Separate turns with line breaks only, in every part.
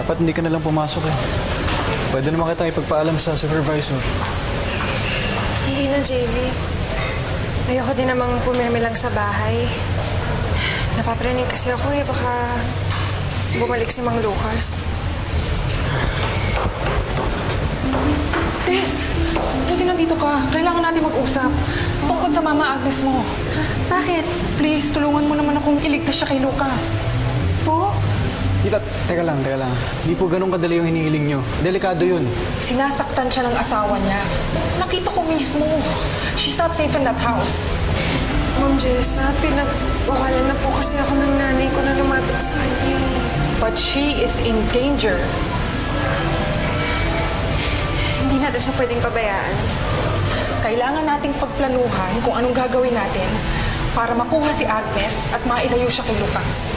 Dapat hindi ka na lang pumasok eh. Pwede naman kita ipagpaalam sa supervisor.
Hindi na, JV. Ayoko din namang pumirmi lang sa bahay. Napapraning kasi ako eh. Baka bumalik si Mang Lucas.
Tess! Buti nandito ka. Kailangan natin mag-usap. Tungkol sa Mama Agnes mo.
Bakit?
Please, tulungan mo naman akong iligtas siya kay Lucas.
Po?
Tita, teka lang. Hindi po ganun kadali yung hinihiling nyo. Delikado yun.
Sinasaktan siya ng asawa niya. Nakita ko mismo. She's not safe in that house.
Ma'am Jessa, pinagwawalan na po kasi ako ng nanay ko na lumapit sa kanya.
But she is in danger.
Hindi natin siya pwedeng pabayaan.
Kailangan nating pagplanuhan kung anong gagawin natin para makuha si Agnes at mailayo siya kay Lucas.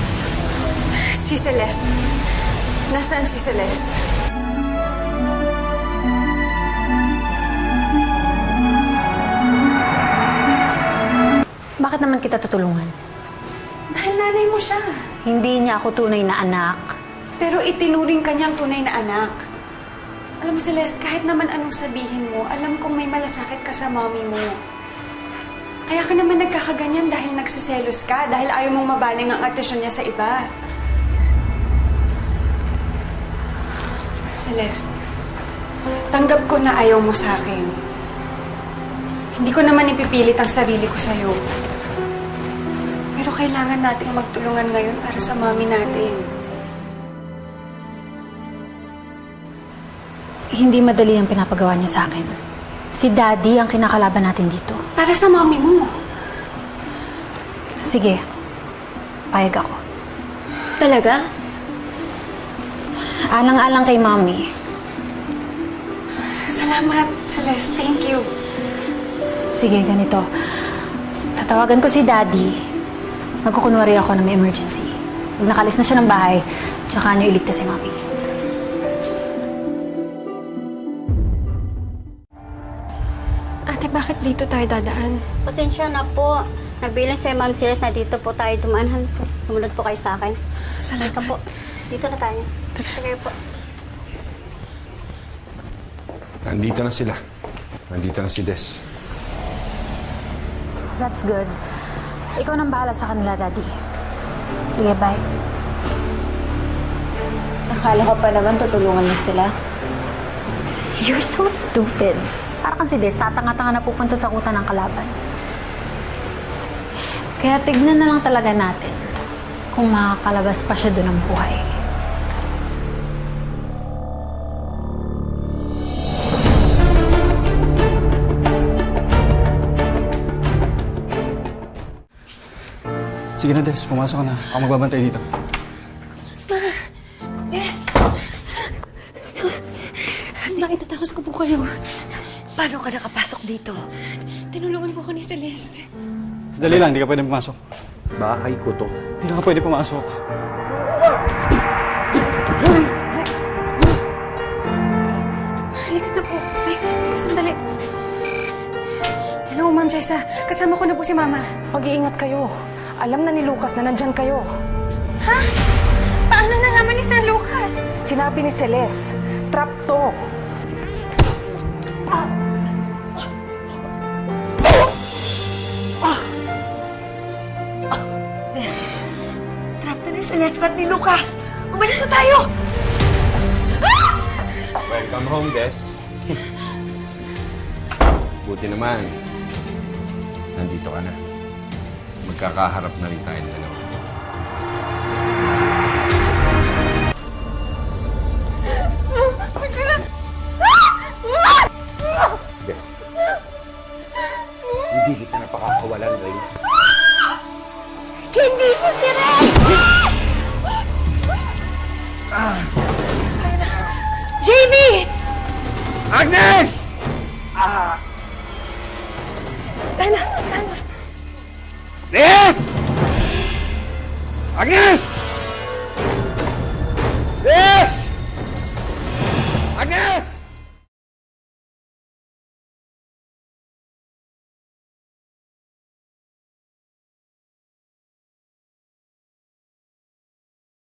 Si Celeste. Nasaan si Celeste?
Bakit naman kita tutulungan?
Dahil nanay mo siya.
Hindi niya ako tunay na anak.
Pero itinuring ka niyang tunay na anak. Alam mo, Celeste, kahit naman anong sabihin mo, alam kong may malasakit ka sa mommy mo. Kaya ka naman nagkakaganyan dahil nagsiselos ka, dahil ayaw mong mabaling ang atensyon niya sa iba. Celeste, tanggap ko na ayaw mo sa akin. Hindi ko naman ipipilit ang sarili ko sa'yo. Pero kailangan nating magtulungan ngayon para sa mommy natin.
Hindi madali ang pinapagawa niya sa akin. Si Daddy ang kinakalaban natin dito.
Para sa mommy mo.
Sige, payag ako.
Talaga?
Alang-alang kay Mommy.
Salamat, Celeste. Thank you.
Sige, ganito. Tatawagan ko si Daddy. Magkukunwari ako na may emergency. Pag nakalis na siya ng bahay, tsaka niyo iligtas si Mommy.
Ate, bakit dito tayo dadaan?
Pasensya na po. Nagbilang si Ma'am Celeste na dito po tayo dumaan. Sumunod po kayo sa akin.
Salamat.
Halika po. Dito na tayo. Sige po.
Nandito na sila. Nandito na si Des.
That's good. Ikaw nang bahala sa kanila, Daddy. Sige, bye.
Akala ko pa naman tutulungan mo sila.
You're so stupid. Para kang si Des, tatanga-tanga na pupunta sa kuta ng kalaban. Kaya tignan na lang talaga natin kung makakalabas pa siya doon ng buhay.
Sige na, Des. Pumasok ka na. Ako magbabantay dito.
Yes! Nakitatakos ko po kayo.
Paano ka nakapasok dito?
Tinulungan po ako ni Celeste.
Dali lang, hindi ka pwede pumasok.
Bahay ko to.
Hindi ka pwede pumasok.
Halika na po. Ay, sandali. Hello, Ma'am Jessa. Kasama ko na po si Mama.
Mag-iingat kayo. Alam na ni Lucas na nandyan kayo.
Ha? Paano nalaman ni Sir Lucas?
Sinabi ni Celeste, trap to.
Des, trap to ni Celeste at ni Lucas. Umalis na tayo!
Welcome home, Des. Buti naman. Nandito ka na. Magkakaharap na rin tayong dalawa. Des, hindi kita napakakawalan ngayon.
Hindi siya si Ren!
JB!
Agnes!